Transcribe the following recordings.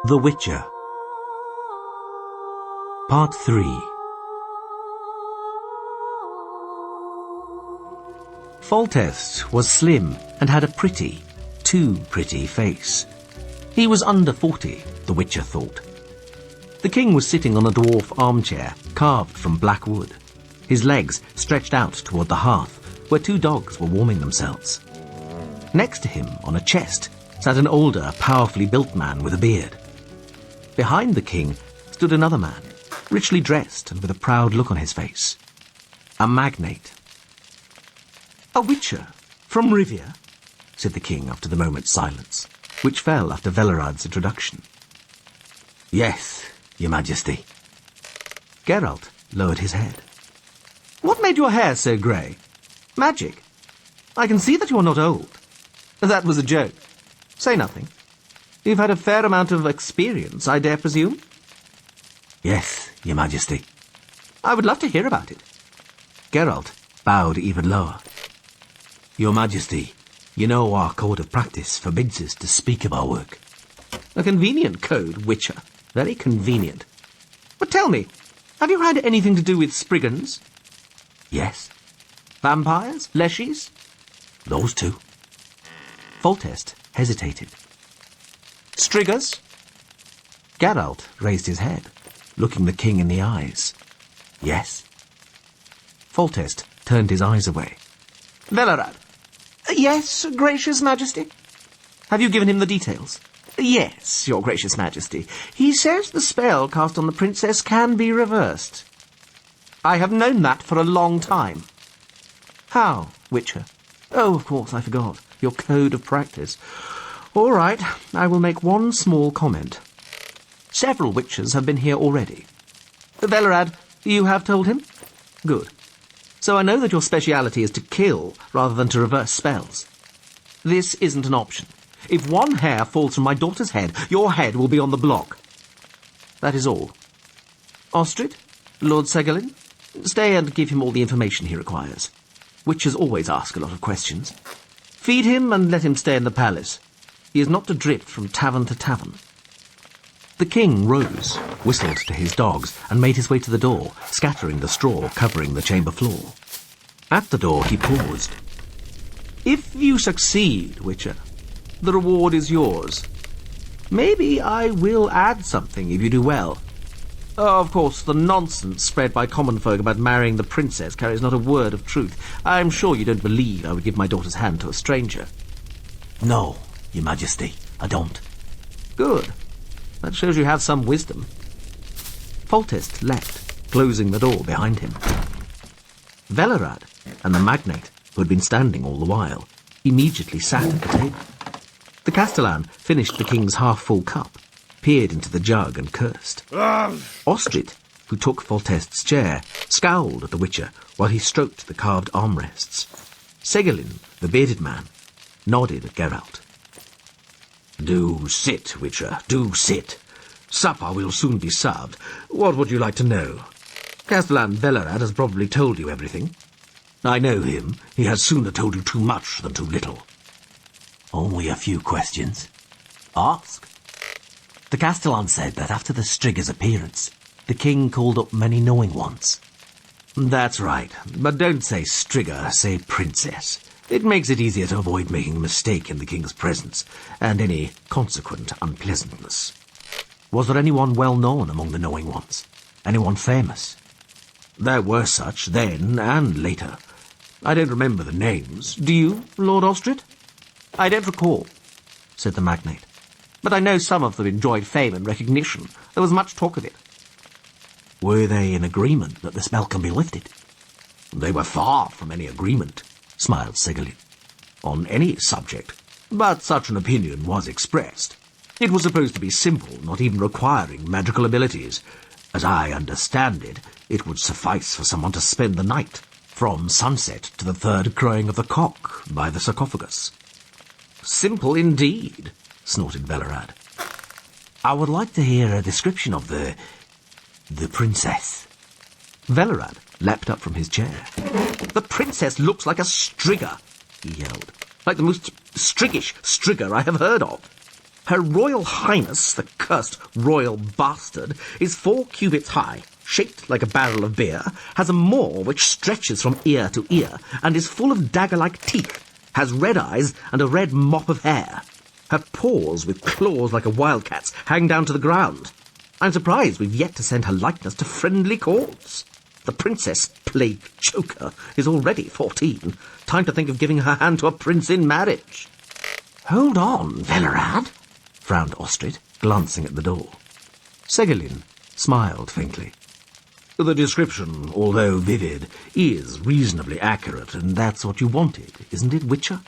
The Witcher. Part 3. Foltest was slim and had a too pretty face. He was under 40, the Witcher thought. The king was sitting on a dwarf armchair carved from black wood, his legs stretched out toward the hearth where two dogs were warming themselves. Next to him, on a chest, sat an older, powerfully built man with a beard. Behind the king stood another man, richly dressed and with a proud look on his face. A magnate. "A Witcher? From Rivia?" said the king after the moment's silence, which fell after Velerad's introduction. "Yes, your majesty." Geralt lowered his head. "What made your hair so grey? Magic? I can see that you are not old." "That was a joke. Say nothing. You've had a fair amount of experience, I dare presume?" "Yes, your majesty." "I would love to hear about it." Geralt bowed even lower. "Your majesty, you know our code of practice forbids us to speak of our work." "A convenient code, Witcher. Very convenient. But tell me, have you had anything to do with Spriggans?" "Yes." "Vampires? Leshies?" "Those two." Foltest hesitated. "Strigas?" Geralt raised his head, looking the king in the eyes. "Yes." Foltest turned his eyes away. "Velerad?" "Yes, gracious majesty." "Have you given him the details?" "Yes, your gracious majesty. He says the spell cast on the princess can be reversed." "I have known that for a long time." "How, Witcher?" "Oh, of course, I forgot. Your code of practice. All right, I will make one small comment. Several witches have been here already." "Velerad, you have told him?" "Good. So I know that your speciality is to kill rather than to reverse spells. This isn't an option. If one hair falls from my daughter's head, your head will be on the block. That is all. Ostrid, Lord Segalin, stay and give him all the information he requires. Witches always ask a lot of questions. Feed him and let him stay in the palace. He is not to drift from tavern to tavern." The king rose, whistled to his dogs, and made his way to the door, scattering the straw covering the chamber floor. At the door he paused. "If you succeed, Witcher, the reward is yours. Maybe I will add something if you do well. Of course, the nonsense spread by common folk about marrying the princess carries not a word of truth. I'm sure you don't believe I would give my daughter's hand to a stranger." "No, your majesty, I don't." "Good. That shows you have some wisdom." Foltest left, closing the door behind him. Velerad and the magnate, who had been standing all the while, immediately sat at the table. The Castellan finished the king's half-full cup, peered into the jug and cursed. Ostrid, who took Foltest's chair, scowled at the Witcher while he stroked the carved armrests. Segalin, the bearded man, nodded at Geralt. "Do sit, Witcher, do sit. Supper will soon be served. What would you like to know? Castellan Velerad has probably told you everything." "I know him. He has sooner told you too much than too little." "Only a few questions." "Ask." "The Castellan said that after the Striga's appearance, the king called up many knowing ones." "That's right, but don't say Striga, say princess. It makes it easier to avoid making a mistake in the king's presence, and any consequent unpleasantness." "Was there anyone well known among the knowing ones? Anyone famous?" "There were such then and later. I don't remember the names. Do you, Lord Ostrid?" "I don't recall," said the magnate. "But I know some of them enjoyed fame and recognition. There was much talk of it." "Were they in agreement that the spell can be lifted?" "They were far from any agreement," smiled Segalin, "on any subject. But such an opinion was expressed. It was supposed to be simple, not even requiring magical abilities. As I understand it, it would suffice for someone to spend the night, from sunset to the third crowing of the cock, by the sarcophagus." "Simple indeed," snorted Velerad. "I would like to hear a description of the princess." Velerad leapt up from his chair. "The princess looks like a Striga," he yelled. "Like the most Striggish Striga I have heard of." Her Royal Highness, the cursed royal bastard, is 4 cubits high, shaped like a barrel of beer, has a maw which stretches from ear to ear, and is full of dagger-like teeth, has red eyes and a red mop of hair. Her paws, with claws like a wildcat's, hang down to the ground. I'm surprised we've yet to send her likeness to friendly courts. The Princess Plague Choker is already 14. Time to think of giving her hand to a prince in marriage. Hold on, Velerad, frowned Ostrid, glancing at the door. Segolin smiled faintly. The description, although vivid, is reasonably accurate, and that's what you wanted, isn't it, Witcher?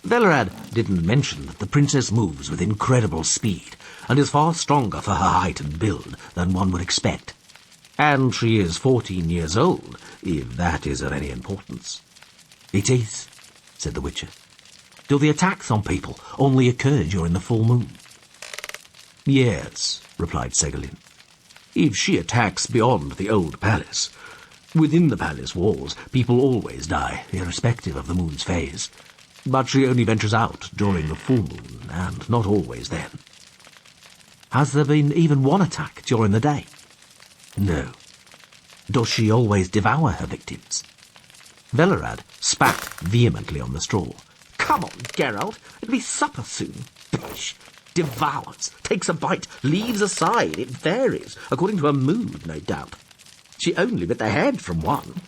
Velerad didn't mention that the princess moves with incredible speed, and is far stronger for her height and build than one would expect. And she is 14 years old, if that is of any importance. It is, said the Witcher. Do the attacks on people only occur during the full moon? Yes, replied Segolin. If she attacks beyond the old palace, within the palace walls, people always die, irrespective of the moon's phase. But she only ventures out during the full moon, and not always then. Has there been even one attack during the day? No. Does she always devour her victims? Velerad spat vehemently on the straw. Come on, Geralt, it'll be supper soon. Pish! Devours, takes a bite, leaves a side. It varies, according to her mood, no doubt. She only bit the head from one,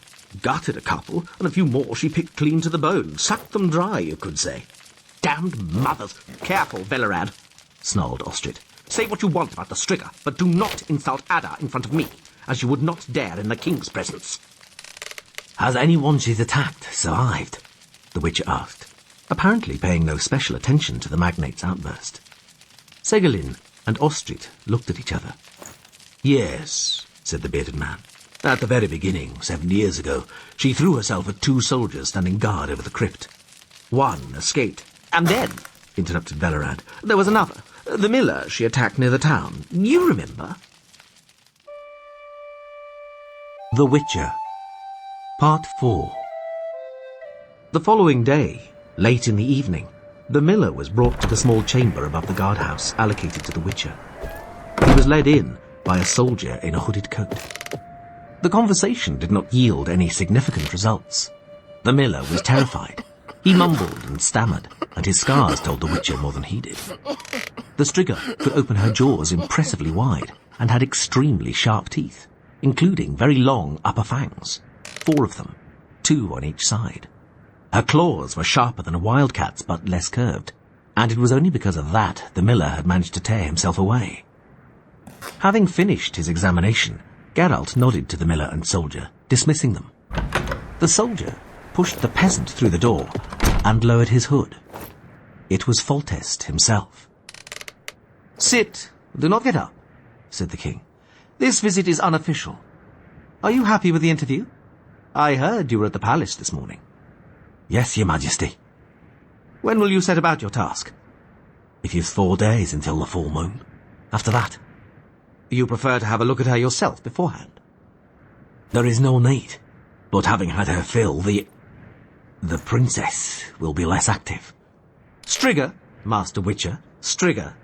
gutted a couple, and a few more she picked clean to the bone, sucked them dry, you could say. Damned mothers! Careful, Velerad, snarled Ostrid. Say what you want about the Striga, but do not insult Ada in front of me, as you would not dare in the king's presence. Has anyone she's attacked survived? The Witcher asked, apparently paying no special attention to the magnate's outburst. Segolin and Ostrid looked at each other. Yes, said the bearded man. At the very beginning, 7 years ago, she threw herself at 2 soldiers standing guard over the crypt. One escaped. And then, interrupted Velerad, there was another. The miller she attacked near the town. You remember? The Witcher. Part 4. The following day, late in the evening, the miller was brought to the small chamber above the guardhouse allocated to the Witcher. He was led in by a soldier in a hooded coat. The conversation did not yield any significant results. The miller was terrified. He mumbled and stammered, and his scars told the Witcher more than he did. The Striga could open her jaws impressively wide and had extremely sharp teeth, including very long upper fangs, 4 of them, 2 on each side. Her claws were sharper than a wildcat's, but less curved, and it was only because of that the miller had managed to tear himself away. Having finished his examination, Geralt nodded to the miller and soldier, dismissing them. The soldier pushed the peasant through the door and lowered his hood. It was Foltest himself. "Sit, do not get up," said the king. "This visit is unofficial. Are you happy with the interview? I heard you were at the palace this morning." "Yes, your majesty." "When will you set about your task?" "It is 4 days until the full moon. After that." "You prefer to have a look at her yourself beforehand?" "There is no need, but having had her fill, the princess will be less active." "Striga, Master Witcher, Striga.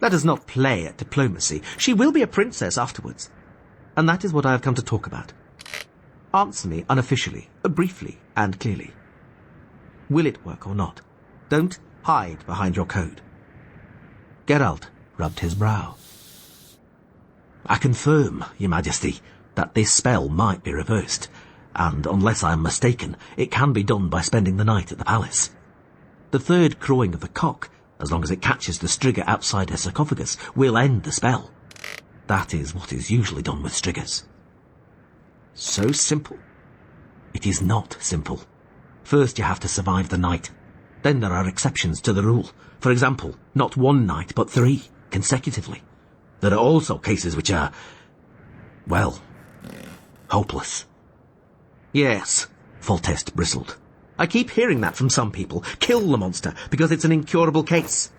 Let us not play at diplomacy. She will be a princess afterwards. And that is what I have come to talk about. Answer me unofficially, briefly and clearly. Will it work or not? Don't hide behind your code." Geralt rubbed his brow. "I confirm, your majesty, that this spell might be reversed, and unless I am mistaken, it can be done by spending the night at the palace. The 3rd crowing of the cock, as long as it catches the Striga outside her sarcophagus, will end the spell. That is what is usually done with Strigas." "So simple?" "It is not simple. First you have to survive the night. Then there are exceptions to the rule. For example, not 1 night, but 3, consecutively. There are also cases which are, well, hopeless." "Yes," Foltest bristled. "I keep hearing that from some people. Kill the monster, because it's an incurable case.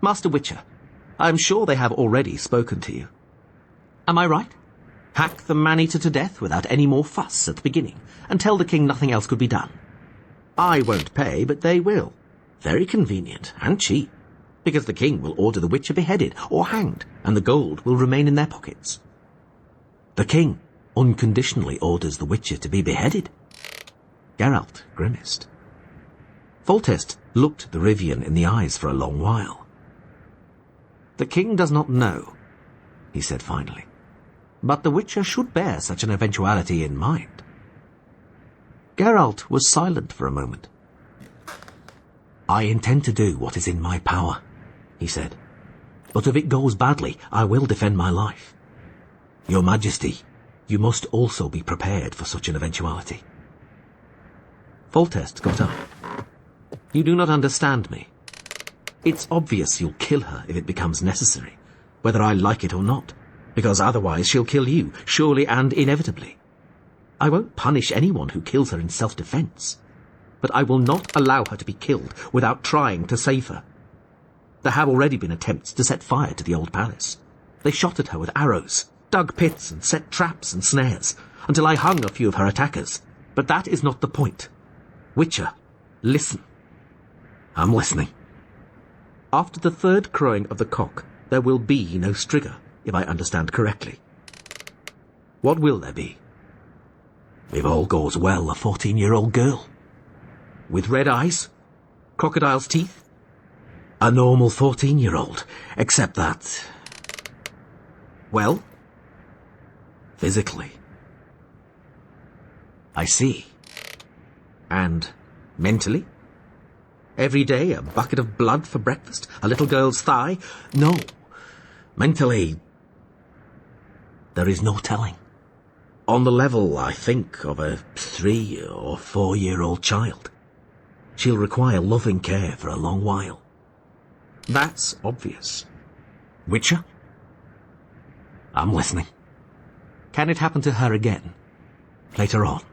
Master Witcher, I am sure they have already spoken to you. Am I right? Hack the man-eater to death without any more fuss at the beginning, and tell the king nothing else could be done. I won't pay, but they will. Very convenient and cheap. because the king will order the witcher beheaded or hanged, and the gold will remain in their pockets. The king unconditionally orders the witcher to be beheaded. Geralt grimaced. Foltest looked the Rivian in the eyes for a long while. The king does not know, he said finally, but the witcher should bear such an eventuality in mind. Geralt was silent for a moment. I intend to do what is in my power, he said, but if it goes badly, I will defend my life. Your Majesty, you must also be prepared for such an eventuality. Foltest got up. You do not understand me. It's obvious you'll kill her if it becomes necessary, whether I like it or not, because otherwise she'll kill you, surely and inevitably. I won't punish anyone who kills her in self-defense, but I will not allow her to be killed without trying to save her. There have already been attempts to set fire to the old palace. They shot at her with arrows, dug pits and set traps and snares, until I hung a few of her attackers. But that is not the point. Witcher, listen. I'm listening. After the third crowing of the cock, there will be no Striga, if I understand correctly. What will there be? If all goes well, a 14-year-old girl. With red eyes? Crocodile's teeth? A normal 14-year-old, except that... Well? Physically. I see. And mentally? Every day a bucket of blood for breakfast? A little girl's thigh? No. Mentally, there is no telling. On the level, I think, of a 3 or 4-year-old child. She'll require loving care for a long while. That's obvious. Witcher? I'm listening. Can it happen to her again? Later on.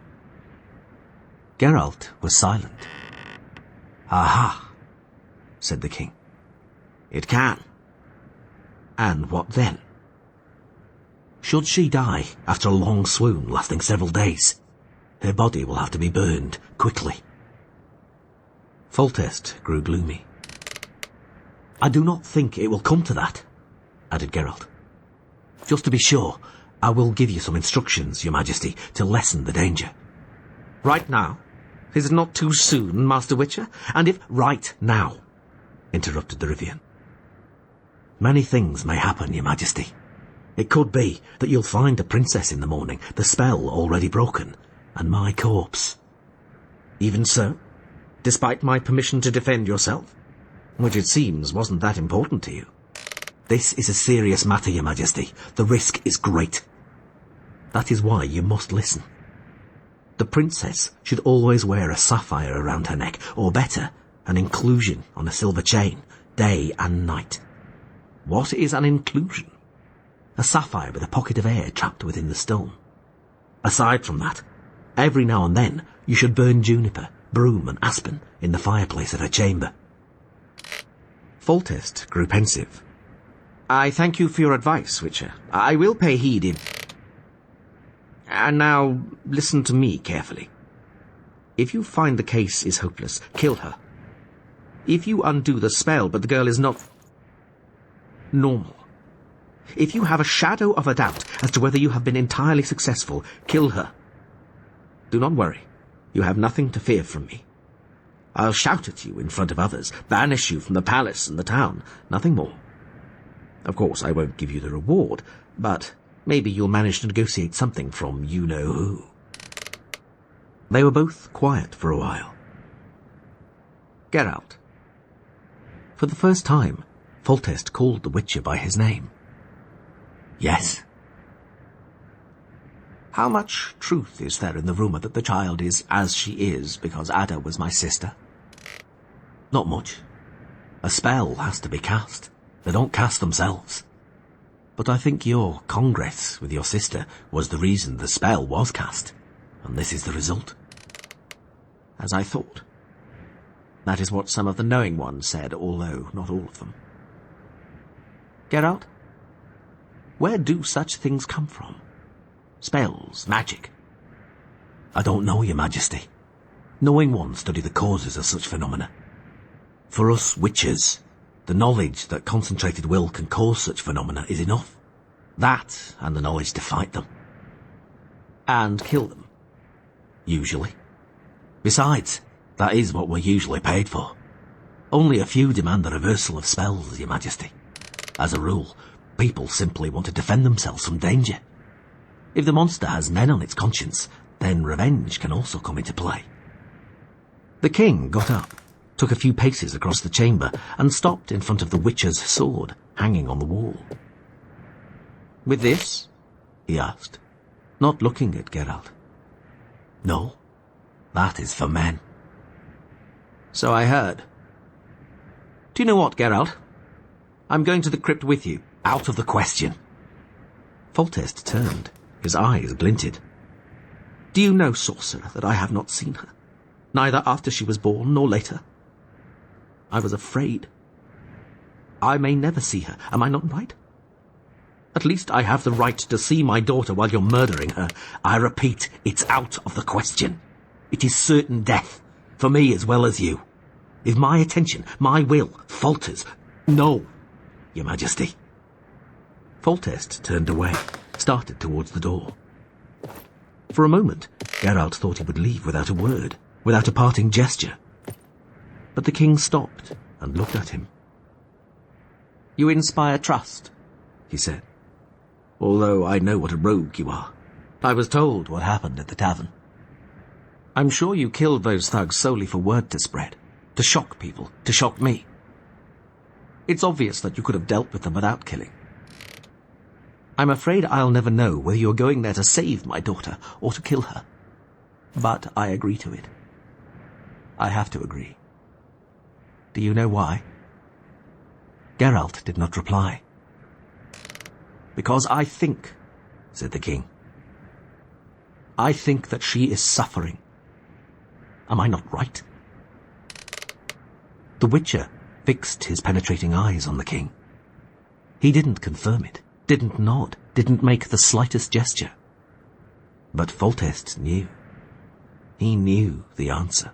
Geralt was silent. Aha, said the king. It can. And what then? Should she die after a long swoon lasting several days, her body will have to be burned quickly. Foltest grew gloomy. I do not think it will come to that, added Geralt. Just to be sure, I will give you some instructions, Your Majesty, to lessen the danger. Right now? Is it not too soon, Master Witcher? And if right now, interrupted the Rivian. Many things may happen, Your Majesty. It could be that you'll find a princess in the morning, the spell already broken, and my corpse. Even so? Despite my permission to defend yourself? Which it seems wasn't that important to you. This is a serious matter, Your Majesty. The risk is great. That is why you must listen. The princess should always wear a sapphire around her neck, or better, an inclusion on a silver chain, day and night. What is an inclusion? A sapphire with a pocket of air trapped within the stone. Aside from that, every now and then you should burn juniper, broom and aspen in the fireplace of her chamber. Foltest grew pensive. I thank you for your advice, Witcher. I will pay heed in... And now, listen to me carefully. If you find the case is hopeless, kill her. If you undo the spell, but the girl is not... normal. If you have a shadow of a doubt as to whether you have been entirely successful, kill her. Do not worry. You have nothing to fear from me. I'll shout at you in front of others, banish you from the palace and the town, nothing more. Of course, I won't give you the reward, but maybe you'll manage to negotiate something from you-know-who. They were both quiet for a while. Geralt. For the first time, Foltest called the Witcher by his name. Yes. How much truth is there in the rumour that the child is as she is because Ada was my sister? Not much. A spell has to be cast. They don't cast themselves. But I think your congress with your sister was the reason the spell was cast, and this is the result. As I thought. That is what some of the knowing ones said, although not all of them. Geralt? Where do such things come from? Spells, magic? I don't know, Your Majesty. Knowing ones study the causes of such phenomena. For us witches, The knowledge that concentrated will can cause such phenomena is enough. That, and the knowledge to fight them. And kill them. Usually. Besides, that is what we're usually paid for. Only a few demand the reversal of spells, Your Majesty. As a rule, people simply want to defend themselves from danger. If the monster has men on its conscience, then revenge can also come into play. The king got up, took a few paces across the chamber, and stopped in front of the witcher's sword, hanging on the wall. "With this?" he asked, not looking at Geralt. "No, that is for men." "So I heard. Do you know what, Geralt? I'm going to the crypt with you." "Out of the question." Foltest turned. His eyes glinted. "Do you know, sorcerer, that I have not seen her? Neither after she was born nor later. I was afraid. I may never see her, am I not right? At least I have the right to see my daughter while you're murdering her. I repeat, it's out of the question. It is certain death, for me as well as you. If my attention, my will, falters, no, Your Majesty." Foltest turned away, started towards the door. For a moment, Geralt thought he would leave without a word, without a parting gesture. But the king stopped and looked at him. "You inspire trust," he said, "although I know what a rogue you are. I was told what happened at the tavern. I'm sure you killed those thugs solely for word to spread, to shock people, to shock me. It's obvious that you could have dealt with them without killing. I'm afraid I'll never know whether you're going there to save my daughter or to kill her. But I agree to it. I have to agree. Do you know why?" Geralt did not reply. "Because I think," said the king. "I think that she is suffering. Am I not right?" The Witcher fixed his penetrating eyes on the king. He didn't confirm it, didn't nod, didn't make the slightest gesture. But Foltest knew. He knew the answer.